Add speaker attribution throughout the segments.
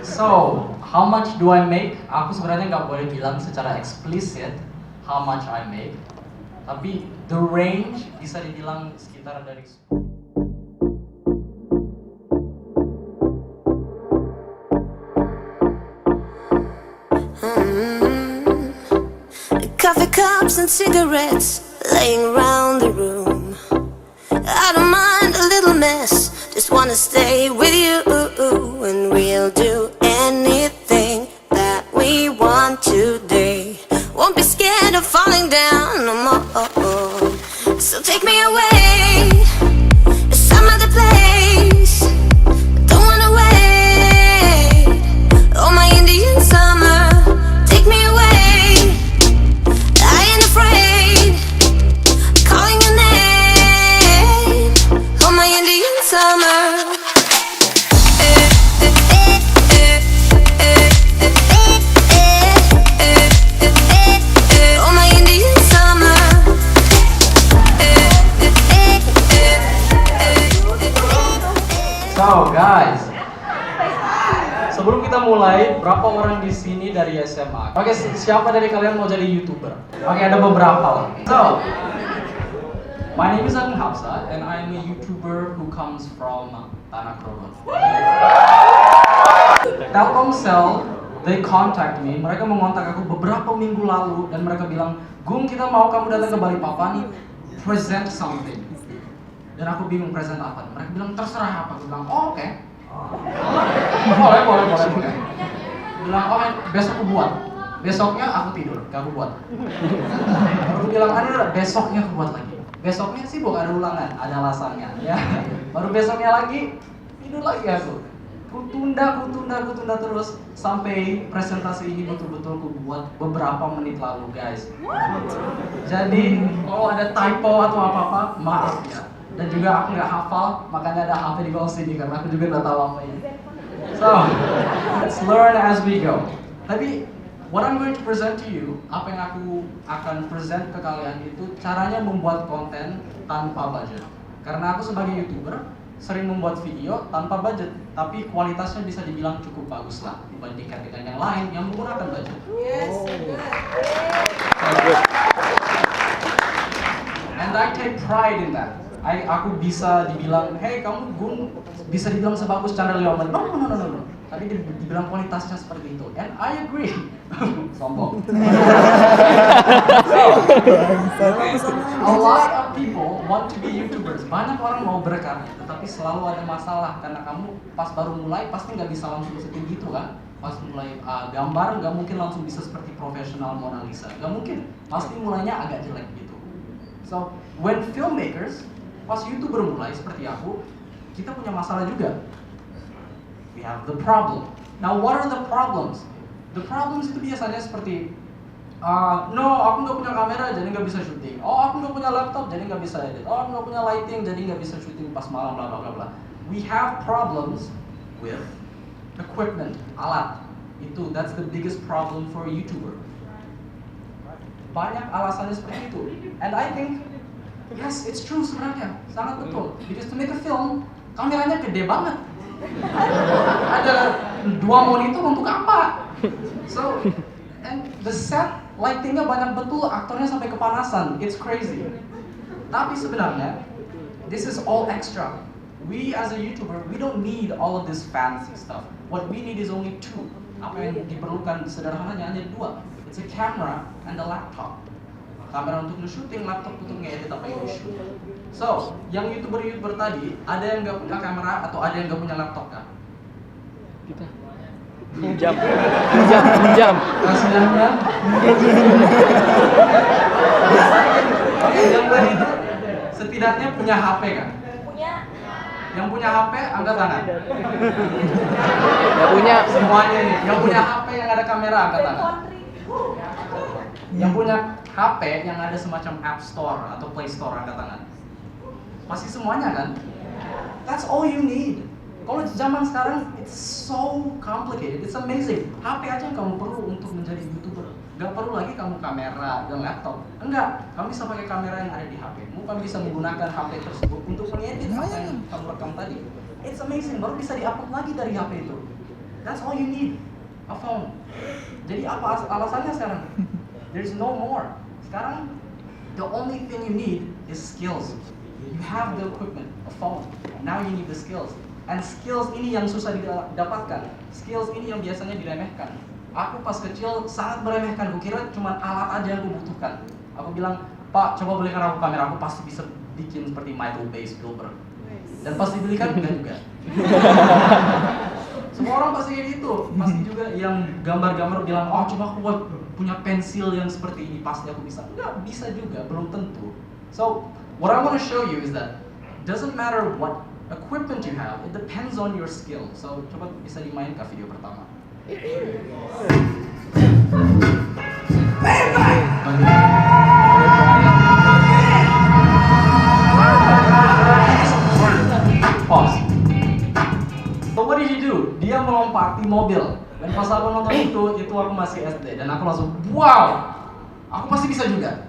Speaker 1: So, how much do I make? Aku sebenarnya nggak boleh bilang secara eksplisit how much I make. Tapi the range bisa dibilang sekitar dari
Speaker 2: Coffee cups and cigarettes laying around the room. I don't mind a little mess, just wanna stay with you, and we'll do anything that we want today. Won't be scared of falling down no more. So take me away to some other place. Don't wanna wait. Oh, my Indian summer, take me away. I ain't afraid, calling your name. Oh, my Indian summer. Oh, my Indian summer.
Speaker 1: So guys, sebelum kita mulai, berapa orang di sini dari SMA? Oke, siapa dari kalian mau jadi YouTuber? Oke, ada beberapa lah. So, my name is Agung Hapsa and I'm a YouTuber who comes from Tanah Krobot. Telkomsel, they contact me. Mereka mengontak aku beberapa minggu lalu dan mereka bilang, Gung, kita mau kamu datang ke Balikpapan, present something. Dan aku bingung present apa. Mereka bilang terserah apa. Aku bilang, oh, oke. Boleh. Bilang, oke, besok aku buat. Besoknya aku tidur, gak aku buat. Baru bilang, ada besoknya aku buat lagi. Besoknya sibuk, ada ulangan, ada alasannya. Ya. Baru besoknya lagi, tidur lagi aku. Ku tunda terus sampai presentasi ini betul-betul ku buat beberapa menit lalu, guys. Jadi, kalau ada typo atau apa-apa, maaf ya. Dan juga aku nggak hafal, makanya ada HP di bawah sini karena aku juga nggak tahu apa ini. So, let's learn as we go. Tapi, what I'm going to present to you, apa yang aku akan present ke kalian itu caranya membuat konten tanpa budget. Karena aku sebagai YouTuber sering membuat video tanpa budget, tapi kualitasnya bisa dibilang cukup bagus lah dibandingkan dengan yang lain yang menggunakan budget.
Speaker 3: Yes, good.
Speaker 1: And I take pride in that. Aku bisa dibilang, hey kamu Gung bisa dibilang sebagus channel Leoman. No. Tapi dibilang kualitasnya seperti itu. And I agree. Sombong. A lot of people want to be YouTubers. Banyak orang mau berkarya, tetapi selalu ada masalah karena kamu pas baru mulai pasti nggak bisa langsung setinggi itu kan. Pas mulai gambar nggak mungkin langsung bisa seperti profesional Mona Lisa. Nggak mungkin. Pasti mulainya agak jelek gitu. So when filmmakers pas YouTuber mulai seperti aku, kita punya masalah juga. We have the problem. Now, what are the problems? The problems itu biasanya seperti, no, aku nggak punya kamera jadi nggak bisa syuting. Oh, aku nggak punya laptop jadi nggak bisa edit. Oh, aku nggak punya lighting jadi nggak bisa syuting pas malam, bla bla bla bla. We have problems with equipment, alat. That's the biggest problem for a YouTuber. Banyak alasannya seperti itu. And I think yes, it's true sebenarnya, sangat betul. Because to make a film, kameranya gede banget. Ada 2 monitor untuk apa? So, and the set lightingnya banyak betul, aktornya sampai kepanasan. It's crazy. Tapi sebenarnya, this is all extra. We as a YouTuber, we don't need all of this fancy stuff. What we need is only 2. Apa yang diperlukan sederhananya hanya 2. It's a camera and a laptop. Kamera untuk nge-shooting, laptop untuk nge-edit apa yang di-shoot. So, yang YouTuber tadi, ada yang nggak punya kamera atau ada yang nggak punya laptop kan?
Speaker 4: Kita pinjam.
Speaker 1: Kasihannya. Yang tadi itu setidaknya punya HP kan?
Speaker 3: Punya.
Speaker 1: Yang punya HP angkat tangan.
Speaker 4: Nggak punya.
Speaker 1: Semuanya nih. Yang punya HP yang ada kamera angkat tangan. Yang punya HP yang ada semacam App Store atau Play Store angkat tangan. Pasti semuanya kan? That's all you need. Kalau zaman sekarang it's so complicated, it's amazing. HP aja yang kamu perlu untuk menjadi YouTuber. Gak perlu lagi kamu kamera dan laptop. Enggak, kamu bisa pakai kamera yang ada di HP-mu. Kamu bisa menggunakan HP tersebut untuk mengedit apa yang kamu rekam tadi. It's amazing, baru bisa di-upload lagi dari HP itu. That's all you need, a phone. Jadi apa alasannya sekarang? There's no more. Sekarang, the only thing you need is skills. You have the equipment, a phone. Now you need the skills. And skills ini yang susah didapatkan. Skills ini yang biasanya diremehkan. Aku pas kecil sangat meremehkan. Kukira cuma alat aja yang aku butuhkan. Aku bilang, Pak, coba belikan aku kamera. Aku pasti bisa bikin seperti Michael Bay, Spielberg. Dan pasti belikan enggak juga. Semua orang pasti kayak gitu. Pasti juga yang gambar-gambar bilang, oh coba aku buat punya pensil yang seperti ini, pasti aku bisa. Enggak, bisa juga, belum tentu. So, what I want to show you is that doesn't matter what equipment you have, it depends on your skill. So, coba bisa dimainkan video pertama. Pause. So what did he do? Dia melompati mobil. Dan pas aku nonton itu aku masih SD dan aku langsung wow, aku pasti bisa juga.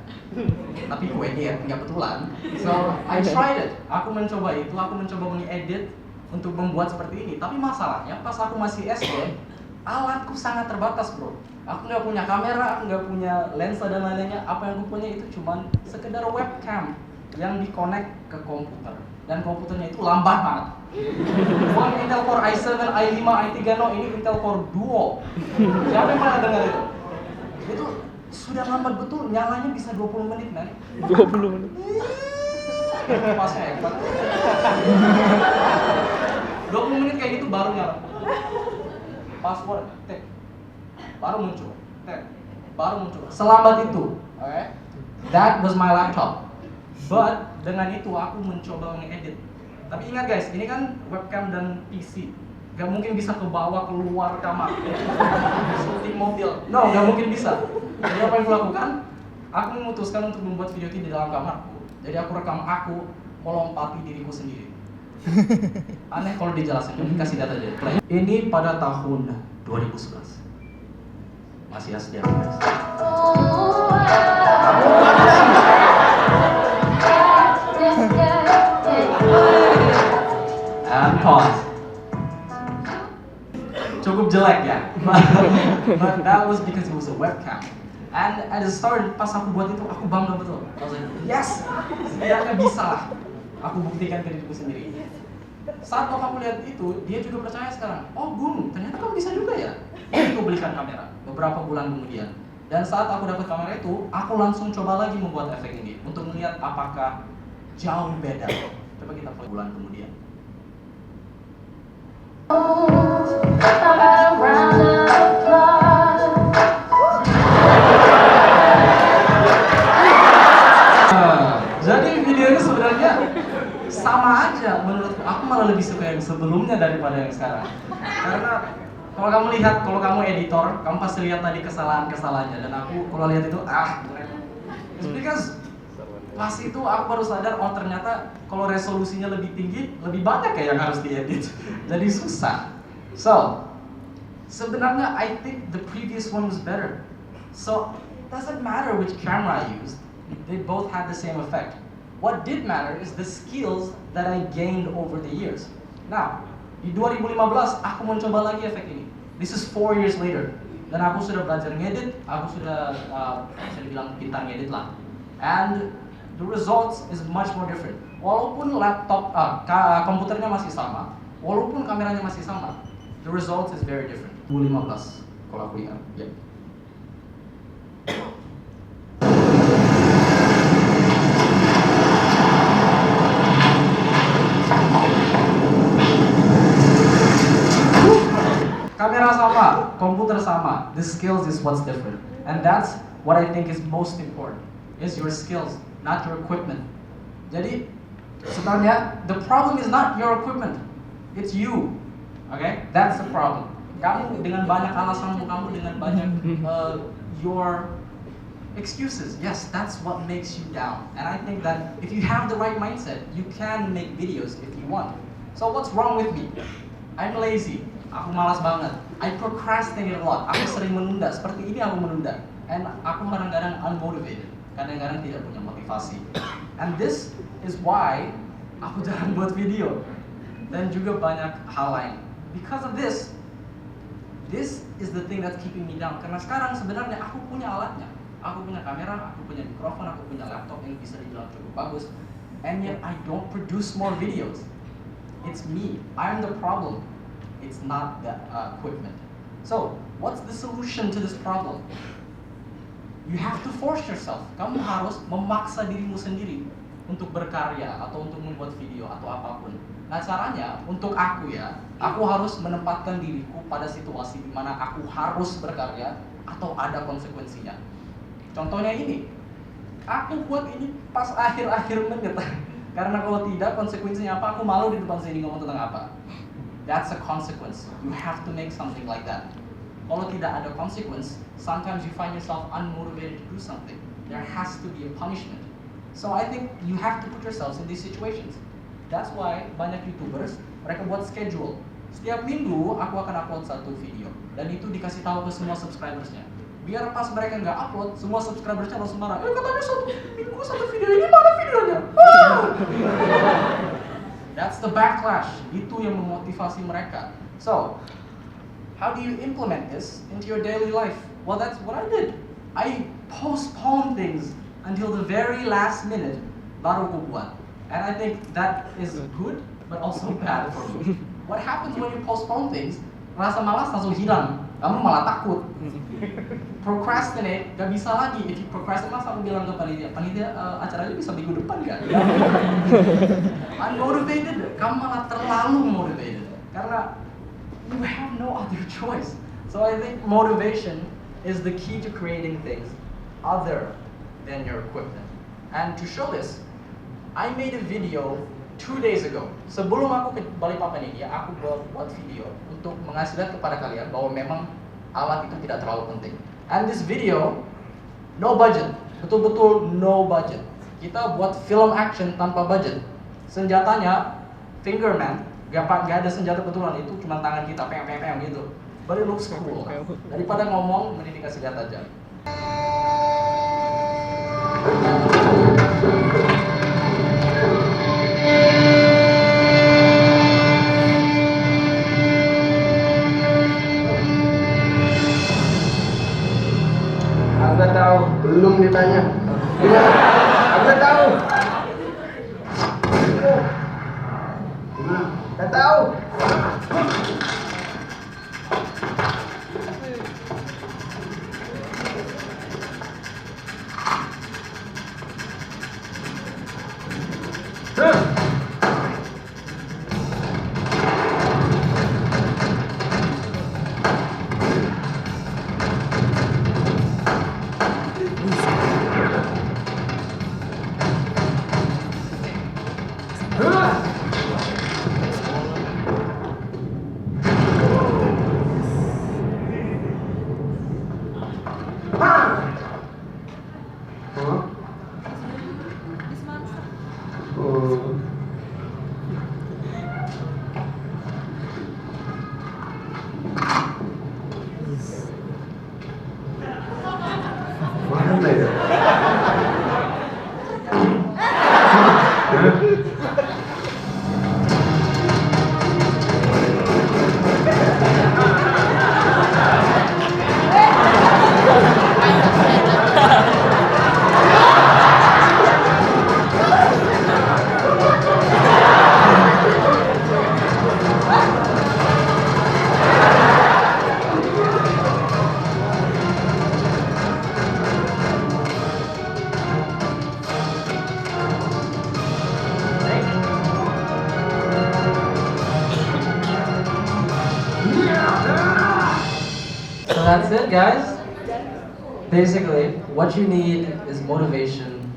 Speaker 1: Tapi gue dia nggak betulan. So I tried it. Aku mencoba itu, aku mencoba mengedit untuk membuat seperti ini. Tapi masalahnya pas aku masih SD, alatku sangat terbatas bro. Aku nggak punya kamera, aku nggak punya lensa dan lain-lainnya. Apa yang aku punya itu cuman sekedar webcam yang dikonek ke komputer. Dan komputernya itu lambat banget. One Intel Core i7, i5, i3 no, ini Intel Core Duo. Siapa yang pernah dengar itu? Itu sudah lambat betul, nyalanya bisa 20 menit man.
Speaker 4: 20 menit.
Speaker 1: Pasnya hebat. 20 menit kayak gitu baru nyala. Password, tap. Baru muncul, tap. Baru muncul. Selambat itu. Okay? That was my laptop. But dengan itu aku mencoba mengedit. Tapi ingat guys, ini kan webcam dan PC. Gak mungkin bisa kebawa keluar kamar. Syuting mobil. No, gak mungkin bisa. Jadi apa yang aku lakukan? Aku memutuskan untuk membuat video ini di dalam kamarku. Jadi aku rekam aku melompati diriku sendiri. Aneh kalau dijelasin, tapi kasih data aja. Ini pada tahun 2011. Masih SD guys. And pause. Cukup jelek ya, but that was because it was a webcam. And at the start, pas aku buat itu, aku bangga betul. I was like, yes, setidaknya bisa lah. Aku buktikan ke diriku sendiri. Saat kamu lihat itu, dia juga percaya sekarang. Oh Gung, ternyata kamu bisa juga ya. Aku belikan kamera beberapa bulan kemudian. Dan saat aku dapat kamera itu, aku langsung coba lagi membuat efek ini untuk melihat apakah jauh beda. Coba kita lihat bulan kemudian. Jadi video ini sebenarnya sama aja menurutku. Aku malah lebih suka yang sebelumnya daripada yang sekarang. Karena kalau kamu lihat, kalau kamu editor, kamu pasti lihat tadi kesalahan-kesalahannya. Dan aku kalau lihat itu, it's because pas itu aku baru sadar, oh ternyata kalau resolusinya lebih tinggi, lebih banyak ya yang harus diedit. Jadi susah. So, sebenarnya I think the previous one was better. So, it doesn't matter which camera I used. They both had the same effect. What did matter is the skills that I gained over the years. Now, di 2015 aku mencoba lagi efek ini. This is 4 years later. Dan aku sudah belajar ngedit, aku sudah bisa dibilang pintar ngedit lah. And the results is much more different. Walaupun laptop, komputernya masih sama, walaupun kameranya masih sama, the results is very different. 2015 kalau aku ingat. Yeah. Kamera sama, komputer sama. The skills is what's different, and that's what I think is most important. Is your skills, not your equipment. Jadi sebenarnya the problem is not your equipment, it's you. Okay, that's the problem. Kamu dengan banyak alasanmu, kamu dengan banyak your excuses. Yes, that's what makes you down. And I think that if you have the right mindset, you can make videos if you want. So what's wrong with me? I'm lazy. Aku malas banget. I procrastinate a lot. Aku sering menunda. Seperti ini aku menunda. And aku kadang-kadang unmotivated. Kadang-kadang tidak punya motivasi. And this is why aku jarang buat video. Dan juga banyak hal lain. Because of this, this is the thing that's keeping me down. Karena sekarang sebenarnya aku punya alatnya. Aku punya kamera, aku punya mikrofon, aku punya laptop yang bisa dibilang cukup bagus. And yet I don't produce more videos. It's me. I'm the problem. It's not the equipment. So, what's the solution to this problem? You have to force yourself. Kamu harus memaksa dirimu sendiri untuk berkarya atau untuk membuat video atau apapun. Nah, caranya untuk aku ya, aku harus menempatkan diriku pada situasi di mana aku harus berkarya atau ada konsekuensinya. Contohnya ini, aku buat ini pas akhir-akhir menit. Karena kalau tidak, konsekuensinya apa? Aku malu di depan sini ngomong tentang apa. That's a consequence. You have to make something like that. Kalau tidak ada consequence, sometimes you find yourself unmotivated to do something. There has to be a punishment. So I think you have to put yourselves in these situations. That's why banyak YouTubers, mereka buat schedule. Setiap minggu aku akan upload satu video. Dan itu dikasih tahu ke semua subscribersnya. Biar pas mereka nggak upload, semua subscribersnya langsung marah. Katanya satu minggu satu video, ini mana videonya? That's the backlash. Itu yang memotivasi mereka. So, how do you implement this into your daily life? Well, that's what I did. I postponed things until the very last minute, baru aku buat. And I think that is good, but also bad for me. What happens when you postpone things? Rasa malas langsung hilang. Kamu malah takut. Procrastinate, gak bisa lagi. If you procrastinate, masa aku bilang ke panitia, acaranya bisa minggu depan gak? Unmotivated, kamu malah terlalu motivated. Karena you have no other choice. So I think motivation is the key to creating things other than your equipment. And to show this, I made a video 2 days ago. Sebelum aku ke Balikpapan ini, aku buat video untuk mengasih lihat kepada kalian bahwa memang alat itu tidak terlalu penting. And this video, no budget, betul-betul no budget. Kita buat film action tanpa budget. Senjatanya, fingerman, gak ada senjata betulan, itu cuma tangan kita, peng gitu. But it looks cool. Daripada ngomong, mending dikasih lihat aja.
Speaker 3: Aku tahu, belum ditanya. Aku tahu. Aku tahu. Mana ya?
Speaker 1: So that's it, guys. Basically, what you need is motivation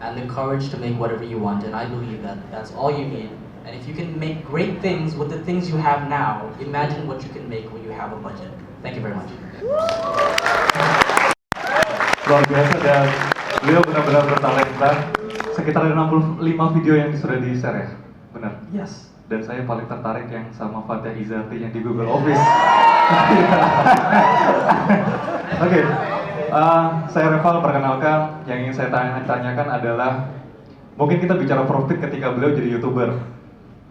Speaker 1: and the courage to make whatever you want, and I believe that that's all you need. And if you can make great things with the things you have now, imagine what you can make when you have a budget. Thank you very much.
Speaker 5: Luar biasa dan beliau benar-benar bertalenta. Sekitar ada 65 video yang sudah di-share ya? Benar?
Speaker 1: Yes.
Speaker 5: Dan saya paling tertarik yang sama Fatya Izati yang di Google Office. Oke, saya Reval, perkenalkan. Yang ingin saya tanyakan adalah, mungkin kita bicara profit ketika beliau jadi YouTuber.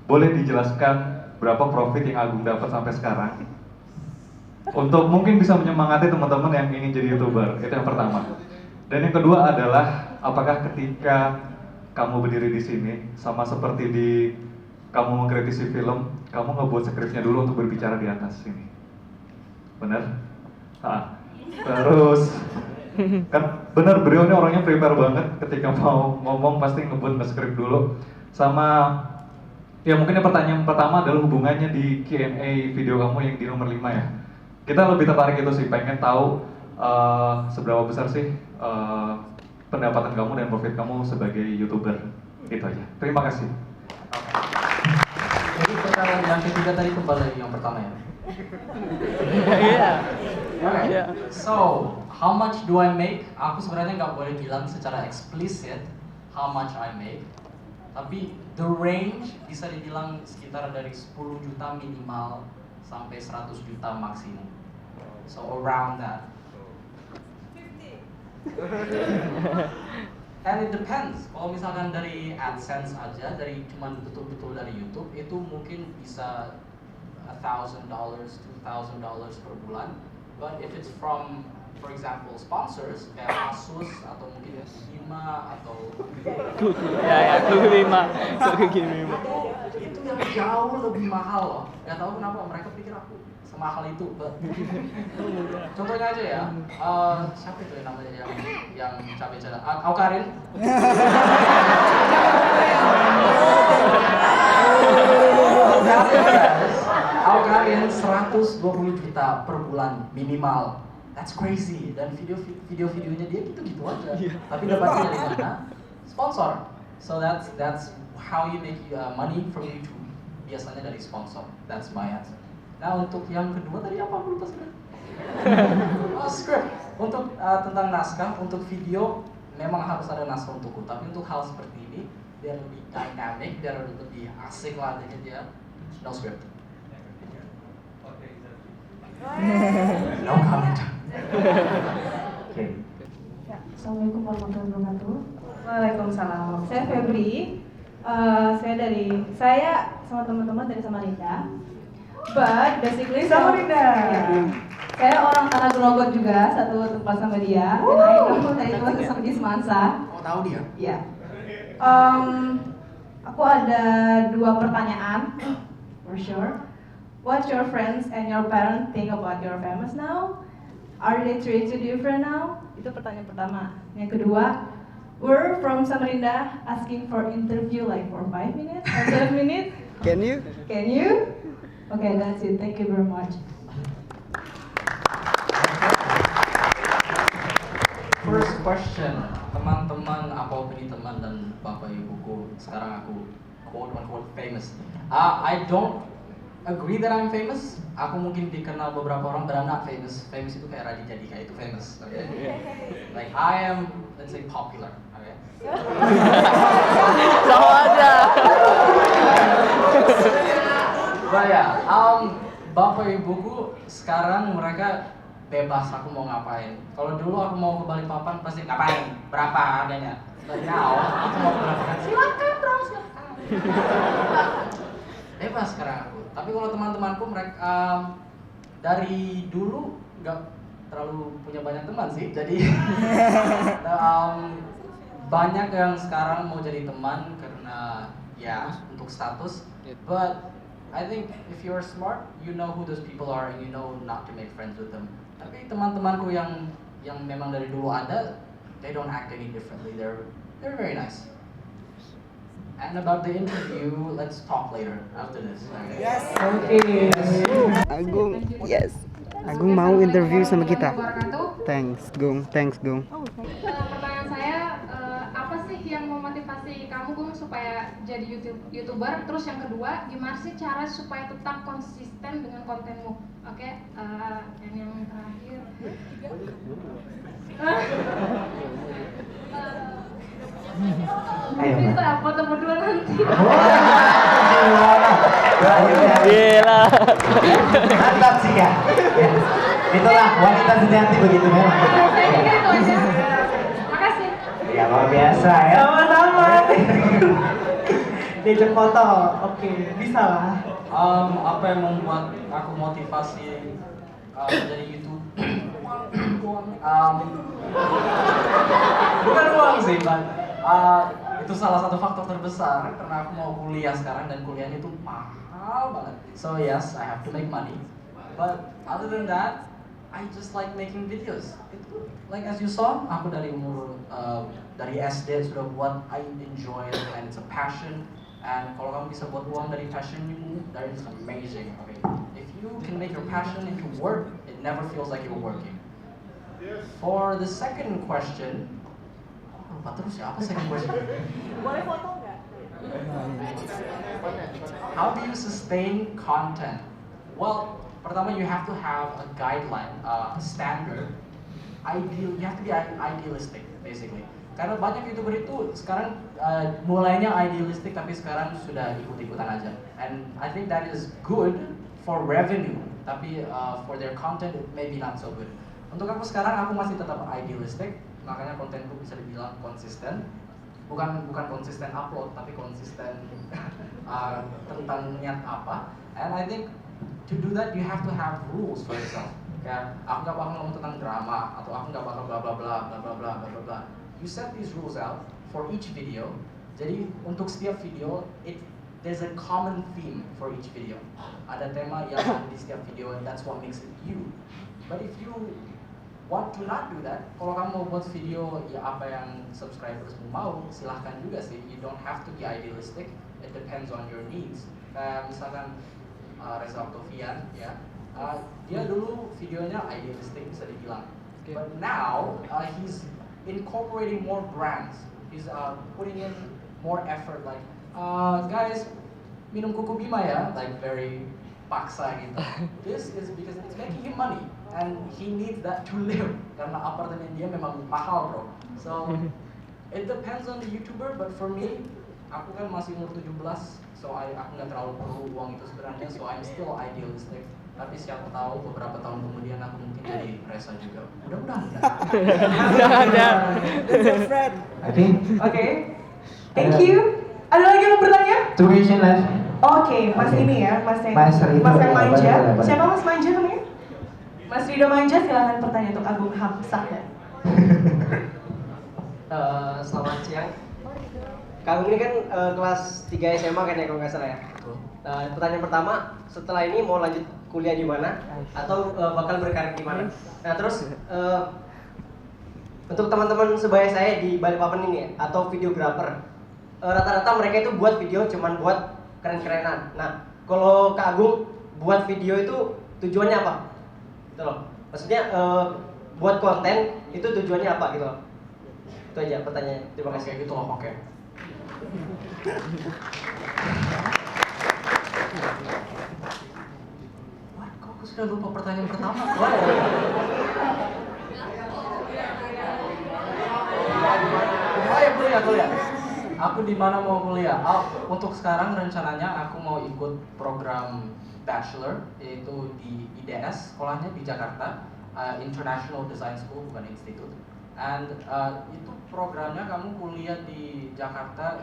Speaker 5: Boleh dijelaskan berapa profit yang Agung dapat sampai sekarang? untuk mungkin bisa menyemangati teman-teman yang ingin jadi YouTuber. Itu yang pertama. Dan yang kedua adalah apakah ketika kamu berdiri di sini sama seperti di kamu mengkritisi film, kamu ngebuat skripnya dulu untuk berbicara di atas sini. Bener? Terus kan bener, beliau ini orangnya prepare banget ketika mau ngomong pasti ngebuat nge-script dulu. Sama ya mungkin yang pertanyaan pertama adalah hubungannya di Q&A video kamu yang di nomor 5 ya. Kita lebih tertarik itu sih, pengen tahu seberapa besar sih pendapatan kamu dan profit kamu sebagai YouTuber. Itu aja. Terima kasih.
Speaker 1: Jadi pertanyaan yang ketiga tadi kembali yang pertama ya.
Speaker 4: Iya.
Speaker 1: Alright.
Speaker 4: Iya.
Speaker 1: So, how much do I make? Aku sebenarnya nggak boleh bilang secara eksplisit how much I make. Tapi the range bisa dibilang sekitar dari 10 juta minimal sampai 100 juta maksimum. So around that. And it depends. Kalau misalkan dari AdSense aja, dari cuman betul-betul dari YouTube, itu mungkin bisa $1,000, $2,000 per bulan. But if it's from, for example, sponsors kayak Asus atau mungkin Hima atau
Speaker 4: Ya, Google 5.
Speaker 1: itu yang jauh lebih mahal loh. Gak tahu kenapa mereka pikir aku semahal itu. But contohnya aja ya, siapa itu yang namanya yang cabai-cabai? Aukarin. Aukarin 120 juta per bulan minimal. That's crazy. Dan video-videonya dia gitu-gitu aja. Tapi dapatnya dari mana? Sponsor. So that's how you make money from YouTube. Biasanya dari sponsor. That's my answer. Nah untuk yang kedua tadi apa? Aku lupa sudah. Script. Untuk tentang naskah, untuk video memang harus ada naskah untukku. Tapi untuk hal seperti ini biar lebih dynamic, biar lebih asik lah dia. No script. No comment. Okay.
Speaker 6: Ya, Assalamualaikum warahmatullahi wabarakatuh. Waalaikumsalam. Saya Febri. Saya sama teman-teman dari Samarinda. But basically Samarinda. Ya, saya orang Tanah Gelogot juga, satu tempat sama dia. Dan I know that it was sama di Semansa.
Speaker 1: Oh tahu dia?
Speaker 6: Ya. Aku ada 2 pertanyaan. For sure. What your friends and your parents think about your famous now? Are they treat you different now? Itu pertanyaan pertama. Yang kedua, we're from Samarinda asking for interview like for 5 minutes or 7 minutes.
Speaker 4: Can you?
Speaker 6: Can you? Okay, that's it. Thank you very much.
Speaker 1: First question, teman-teman, apa opini teman dan bapak ibuku? Sekarang aku quote unquote famous. I don't agree that I'm famous. Aku mungkin dikenal beberapa orang, but I'm not famous. Famous itu kayak Raditya Dika itu famous, okay? Like I am, let's say popular, okay?
Speaker 4: Tahu aja.
Speaker 1: But yeah, bapak ibuku sekarang mereka bebas aku mau ngapain. Kalau dulu aku mau ke Balikpapan pasti ngapain, berapa harganya. But now aku mau ke Balikpapan, silakan bro, silakan. Bebas sekarang aku. Tapi kalau teman-temanku mereka dari dulu nggak terlalu punya banyak teman sih. Jadi banyak yang sekarang mau jadi teman karena ya untuk status. But I think if you're smart, you know who those people are and you know not to make friends with them. Tapi teman-temanku yang memang dari dulu ada, they don't act any differently. They're very nice. And about the interview, let's talk later after this. Yes.
Speaker 6: Okay.
Speaker 7: Agung, yes. Agung mau interview sama kita. Thanks, Gung.
Speaker 8: Pertanyaan saya, apa sih yang memotivasi kamu, Gung, supaya jadi YouTuber? Terus yang kedua, gimana sih cara supaya tetap konsisten dengan kontenmu? Oke, dan yang terakhir. Bisa foto berdua nanti.
Speaker 4: Gila.
Speaker 3: Mantap sih ya. Itulah wanita sejati begitu memang.
Speaker 8: Saya pikir itu aja. Makasih.
Speaker 3: Ya luar biasa ya.
Speaker 6: Sama-sama. Diajak foto. Oke, bisa lah.
Speaker 1: Apa yang membuat aku motivasi dari YouTube. Bukan uang sih, Bang. Itu salah satu faktor terbesar karena aku mau kuliah sekarang dan kuliahnya itu mahal banget. So yes, I have to make money. But other than that, I just like making videos. Itu like as you saw, aku dari umur dari SD sudah buat. I enjoy it and it's a passion. And kalau kamu bisa buat uang dari passionmu, that is amazing. Okay, if you can make your passion into work, it never feels like you're working. For the second question, lupa terus ya, apa second question?
Speaker 6: Boleh foto nggak?
Speaker 1: How do you sustain content? Well, pertama you have to have a guideline, a standard. You have to be idealistic, basically. Karena banyak YouTuber itu sekarang mulainya idealistic tapi sekarang sudah ikut-ikutan aja. And I think that is good for revenue, tapi for their content it may be not so good. Untuk aku sekarang aku masih tetap idealistic, makanya kontenku bisa dibilang konsisten. Bukan konsisten upload, tapi konsisten tentang niat apa. And I think to do that you have to have rules for yourself. Kayak aku nggak bakal ngomong tentang drama atau aku nggak bakal bla bla bla bla bla bla bla bla. You set these rules out for each video. Jadi untuk setiap video, there's a common theme for each video. Ada tema yang ada di setiap video, and that's what makes it you. But if you want to not do that, kalau kamu mau buat video ya apa yang subscribers mau, silahkan juga sih. You don't have to be idealistic. It depends on your needs. Kayak misalkan Reza Octavian, ya, dia dulu videonya idealistic bisa dibilang. But now he's incorporating more brands. He's putting in more effort, like guys minum kuku Bima ya, like very paksa gitu. This is because it's making him money and he needs that to live karena apartemen dia memang mahal bro. So it depends on the YouTuber, but for me, aku kan masih umur 17, so aku nggak terlalu perlu uang itu sebenarnya, so I'm still idealistic. Tapi siapa tahu beberapa tahun kemudian aku mungkin jadi Reza juga. Mudah-mudahan enggak.
Speaker 6: Oke. Thank you. Ada lagi yang mau bertanya?
Speaker 3: Two question left.
Speaker 6: Oke, Mas ini ya, Mas yang manja. Siapa Mas Manja namanya? Mas Rido Manja, silakan pertanyaan untuk Agung Hamzah ya.
Speaker 9: Selamat siang. Kak Agung ini kan kelas 3 SMA kan ya kalau nggak salah ya? Pertanyaan pertama, setelah ini mau lanjut kuliah di mana atau bakal berkarir di mana? Nah terus untuk teman-teman sebaya saya di Balikpapan ini ya, atau videographer, rata-rata mereka itu buat video cuman buat keren-kerenan. Nah kalau Kak Agung buat video itu tujuannya apa? Gitu loh. Maksudnya buat konten itu tujuannya apa gitu loh? Itu aja pertanyaannya. Terima kasih.
Speaker 1: Oke, gitu loh, oke. Wah, kok aku sudah lupa pertanyaan pertama? Wah. Oh ya, kuliah. Aku di mana mau kuliah? Untuk sekarang rencananya aku mau ikut program bachelor, yaitu di IDS, sekolahnya di Jakarta, International Design School, bukan institut. And itu programnya kamu kuliah di Jakarta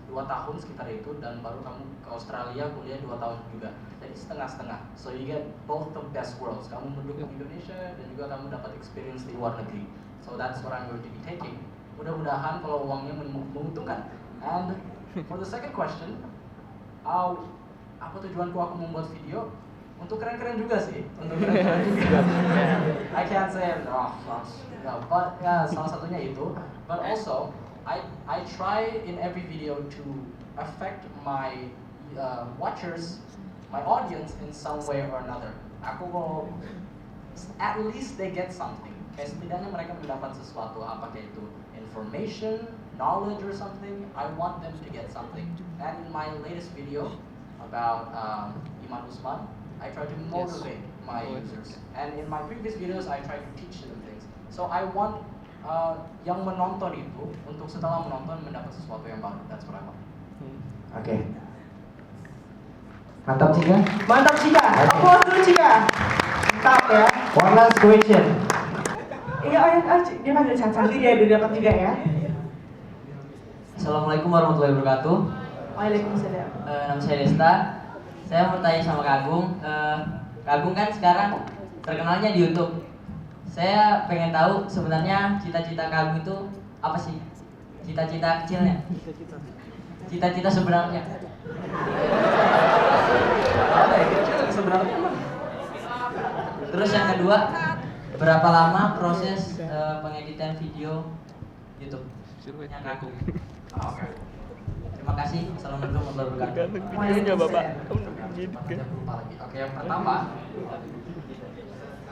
Speaker 1: 2 tahun sekitar itu, dan baru kamu ke Australia kuliah 2 tahun juga. Jadi setengah-setengah. So you get both the best worlds. Kamu mendukung Indonesia dan juga kamu dapat experience di luar negeri. So that's what I'm going to be taking. Mudah-mudahan kalau uangnya menguntungkan. And for the second question, apa tujuanku aku membuat video? Untuk keren-keren juga sih. Untuk keren-keren juga. I can't say but ya salah satunya itu. But also I try in every video to affect my watchers, my audience in some way or another. Aku mau at least they get something. Kayak setidaknya mereka mendapat sesuatu, apakah itu information, knowledge or something. I want them to get something. And in my latest video about Iman Usman, I try to motivate my users. And in my previous videos, I try to teach them things. So I want yang menonton itu untuk setelah menonton mendapat sesuatu yang baru. That's what I want.
Speaker 3: Oke. Mantap Cika.
Speaker 6: Mantap Cika. Applause dulu Cika. Mantap ya.
Speaker 3: One last question.
Speaker 6: Iya, dia panggil Caca, dia udah dapat juga ya.
Speaker 10: Assalamualaikum warahmatullahi wabarakatuh.
Speaker 6: Waalaikumsalam.
Speaker 10: Nama saya Desta. Saya mau bertanya sama Kak Agung. Kak Agung kan sekarang terkenalnya di YouTube. Saya pengen tahu sebenarnya cita-cita kamu itu apa sih? Cita-cita kecilnya? Cita-cita sebenarnya?
Speaker 1: Sebenarnya
Speaker 10: Terus yang kedua, berapa lama proses pengeditan video YouTube? Yang aku.
Speaker 1: Oke.
Speaker 10: Terima kasih. Assalamualaikum warahmatullahi wabarakatuh.
Speaker 4: Videonya Bapak.
Speaker 1: Lupa lagi. Oke, yang pertama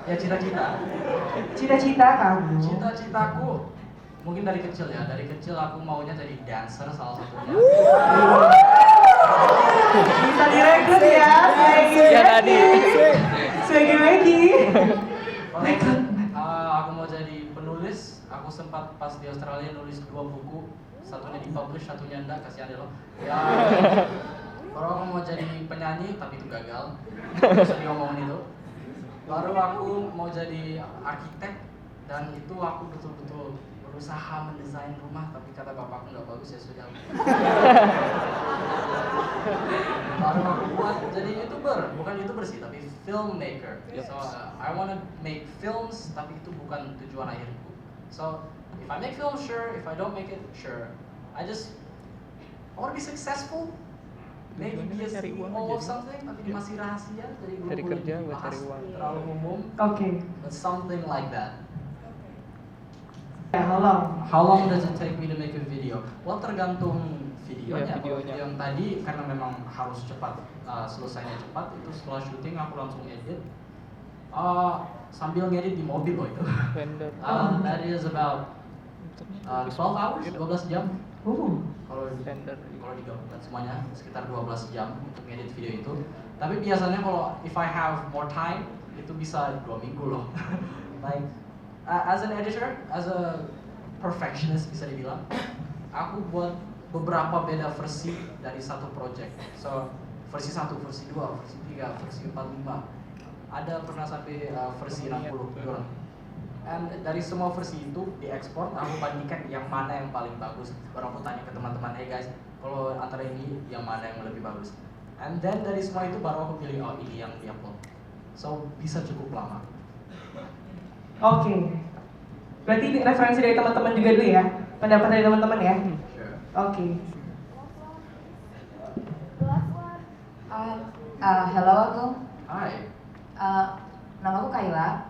Speaker 1: ya cita-cita.
Speaker 3: Cita-cita kamu.
Speaker 1: Cita-citaku mungkin dari kecil ya. Dari kecil aku maunya jadi dancer salah satunya.
Speaker 3: Bisa direkrut ya.
Speaker 4: Ya tadi.
Speaker 3: Swaggy.
Speaker 1: Aku mau jadi penulis. Aku sempat pas di Australia nulis 2 buku. Satunya dipublish, satunya enggak, kasihan deh lo. Ya. Baru aku mau jadi penyanyi, tapi itu gagal. Terus diomongin itu. Baru aku mau jadi arsitek, dan itu aku betul-betul berusaha mendesain rumah, tapi kata bapakku nggak bagus ya sudah. Baru aku buat jadi YouTuber, bukan YouTuber sih, tapi filmmaker. So I wanna make films, tapi itu bukan tujuan akhirku. So if I make film, sure. If I don't make it, sure. I wanna be successful. Maybe be a CEO of something, tapi masih rahasia. Jadi belum
Speaker 4: Cari
Speaker 1: boleh
Speaker 4: kerja buat
Speaker 1: dibahas
Speaker 4: cari uang.
Speaker 1: terlalu umum.
Speaker 3: Oke.
Speaker 1: But something like that.
Speaker 3: Ya, tolong.
Speaker 1: How long does it take me to make a video? Well, tergantung videonya.
Speaker 4: Ya, videonya.
Speaker 1: Kalau yang tadi karena memang harus cepat, selesainya cepat. Itu setelah syuting aku langsung edit. Sambil ngedit di mobil loh itu.
Speaker 4: Vendor.
Speaker 1: That is about 12 hours, 12 jam. Kalau digabungkan semuanya sekitar 12 jam untuk ngedit video itu. Tapi biasanya kalau if I have more time itu bisa 2 minggu loh. Like as an editor, as a perfectionist bisa dibilang, aku buat beberapa beda versi dari satu project. So versi 1, versi 2, versi 3, versi 4, 5. Ada pernah sampai versi 60 gitu. And dari semua versi itu diekspor, aku bandingkan yang mana yang paling bagus. Baru aku tanya ke teman-teman, hey guys, kalau antara ini yang mana yang lebih bagus. And then dari semua itu baru aku pilih, oh ini yang diupload. So bisa cukup lama.
Speaker 3: Oke. Berarti referensi dari teman-teman juga dulu ya. Pendapat dari teman-teman ya.
Speaker 1: Sure.
Speaker 3: Oke.
Speaker 11: Hello Agung.
Speaker 1: Hai.
Speaker 11: Namaku Kayla.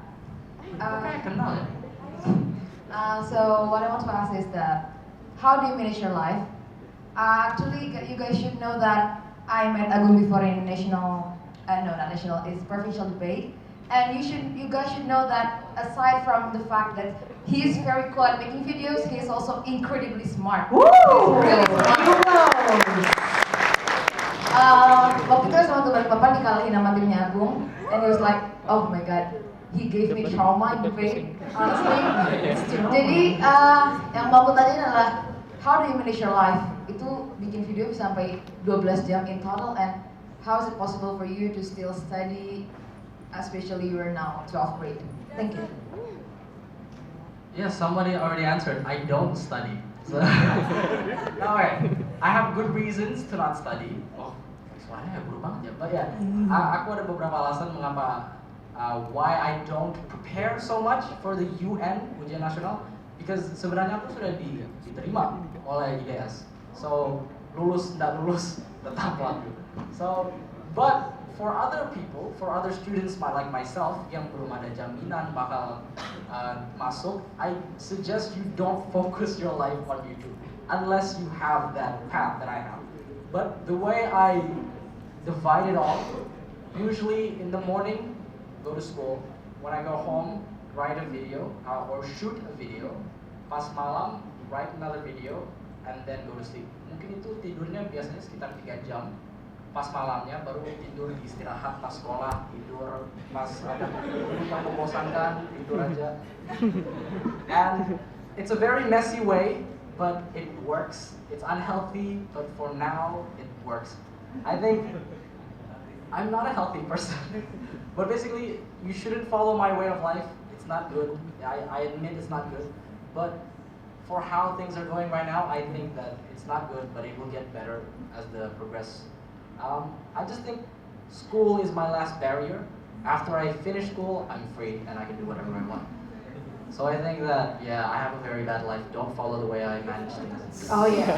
Speaker 1: Kayak kenal ya?
Speaker 11: So what I want to ask is that how do you manage your life? Actually, you guys should know that I met Agung before in national, no, not national, it's provincial debate. And you guys should know that aside from the fact that he is very cool at making videos, he is also incredibly smart.
Speaker 3: Woo!
Speaker 11: Really smart. Waktu itu sama teman Bapak dikalahin sama timnya Agung, and he was like, oh my god, he gave me trauma in debate, honestly. Jadi yang mau aku tanya adalah, how do you manage your life? Itu bikin video bisa sampai 12 jam in total, and how is it possible for you to still study, especially you are now 12th grade? Thank you.
Speaker 1: Yes, somebody already answered. I don't study. So, no, wait. I have good reasons to not study. Oh, suaranya buruk banget ya. But yeah, aku ada beberapa alasan mengapa why I don't prepare so much for the UN ujian nasional. Because sebenarnya aku sudah diterima oleh IDS. So lulus tidak lulus tetap lanjut. So, but for other people, for other students like myself yang belum ada jaminan bakal masuk, I suggest you don't focus your life on YouTube unless you have that path that I have. But the way I divide it all, usually in the morning, go to school. When I go home, write a video or shoot a video. Pas malam, write another video, and then go to sleep. Mungkin itu tidurnya biasanya sekitar 3 jam. Pas malamnya baru tidur, istirahat pas sekolah, tidur pas ada rumah membosankan, tidur aja. And it's a very messy way, but it works. It's unhealthy, but for now it works. I think I'm not a healthy person, but basically you shouldn't follow my way of life. It's not good. I admit it's not good, but for how things are going right now, I think that it's not good, but it will get better as the progress. I just think school is my last barrier. After I finish school, I'm free and I can do whatever I want. So I think that, yeah, I have a very bad life. Don't follow the way I manage things.
Speaker 11: Oh yeah.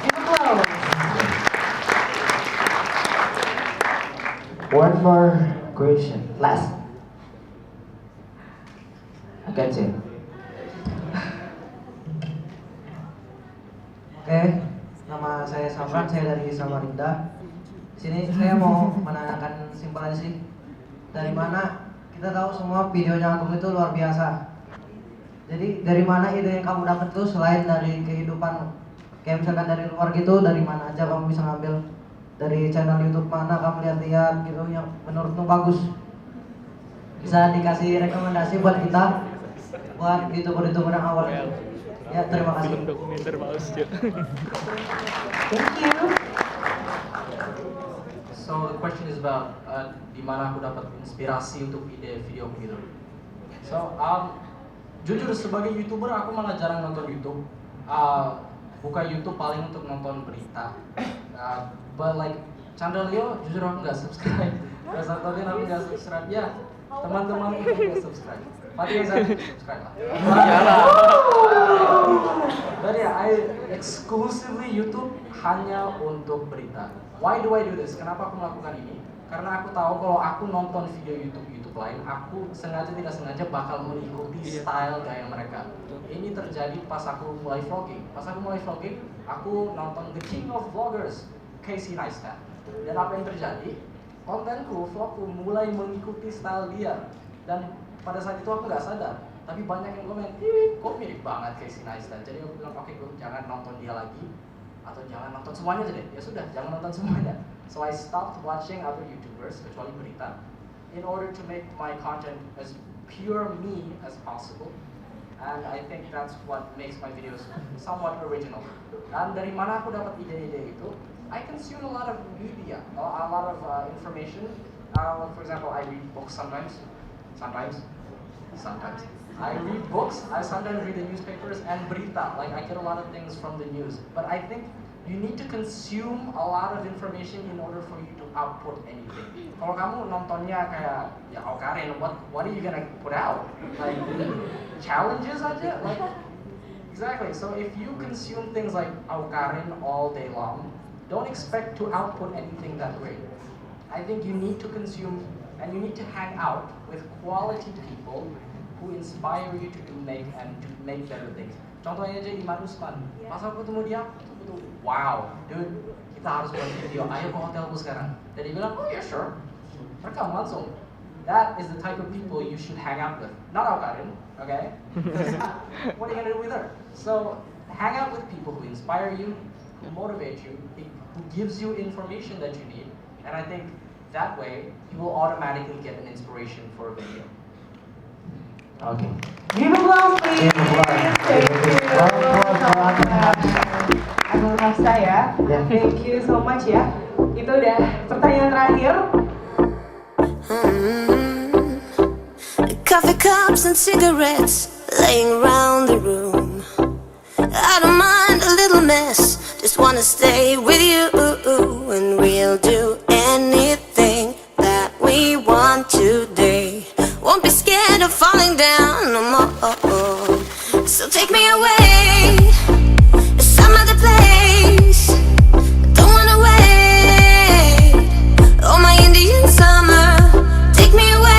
Speaker 11: And applause.
Speaker 3: One more question. Last. That's it.
Speaker 12: Oke, nama saya Samran, saya dari Samarinda. Sini saya mau menanyakan simpel aja sih. Dari mana kita tahu semua videonya Agung itu luar biasa. Jadi dari mana ide yang kamu dapat tuh selain dari kehidupan, kayak misalkan dari luar gitu, dari mana aja kamu bisa ngambil? Dari channel YouTube mana kamu lihat-lihat gitu yang menurutmu bagus? Bisa dikasih rekomendasi buat kita, buat YouTuber-YouTuber yang awal itu. Ya, terima kasih.
Speaker 4: Film dokumenter bagus ya.
Speaker 11: Thank you.
Speaker 1: So the question is about di mana aku dapat inspirasi untuk ide video gitu. So jujur sebagai YouTuber aku malah jarang nonton YouTube. Buka YouTube paling untuk nonton berita. But like Chandra Leo, jujur aku nggak subscribe. Tadi aku nggak subscribe. Ya, teman-teman itu nggak subscribe. Pasti saya subscribe lah. But yeah, I exclusively YouTube hanya untuk berita. Why do I do this? Kenapa aku melakukan ini? Karena aku tahu kalau aku nonton video YouTube lain, aku sengaja tidak sengaja bakal mengikuti style gaya mereka. Ini terjadi pas aku mulai vlogging. Pas aku mulai vlogging, aku nonton The King of Vloggers, Casey Neistat. Dan apa yang terjadi? Kontenku, vlogku mulai mengikuti style dia. Dan pada saat itu aku nggak sadar, tapi banyak yang komen, kok mirip banget Casey Neistat. Jadi aku bilang, oke, gue jangan nonton dia lagi, atau jangan nonton semuanya aja deh. Ya sudah, jangan nonton semuanya. So I stopped watching other YouTubers, kecuali berita, in order to make my content as pure me as possible. And I think that's what makes my videos somewhat original. Dan dari mana aku dapat ide-ide itu? I consume a lot of media, a lot of information. For example, I read books sometimes. I read books, I sometimes read the newspapers and berita, like I get a lot of things from the news. But I think you need to consume a lot of information in order for you to output anything. Kalau kamu nontonnya kayak, ya Karin, what are you gonna put out? Like, challenges aja? Like, exactly, so if you consume things like Karin all day long, don't expect to output anything that great. I think you need to consume and you need to hang out with quality people who inspire you to make better things. Contohnya aja Iman Usman. Pas aku ketemu dia, aku tuh wow, dude, kita harus buat video. Ayo ke hotelku sekarang. Dan dia bilang, oh yeah, sure. Rekam langsung. That is the type of people you should hang out with. Not Karin, okay? What are you gonna do with her? So hang out with people who inspire you, who motivate you, who gives you information that you need, and I think that way you will automatically get an inspiration for a video.
Speaker 3: Oke.
Speaker 11: Give applause please. Thank you. Agung Rasa ya. Thank you so much ya. Itu udah pertanyaan terakhir.
Speaker 2: Coffee cups and cigarettes laying around the room. I don't mind a little mess, just wanna stay with you, and we'll do anything that we want today. Won't be scared of falling down.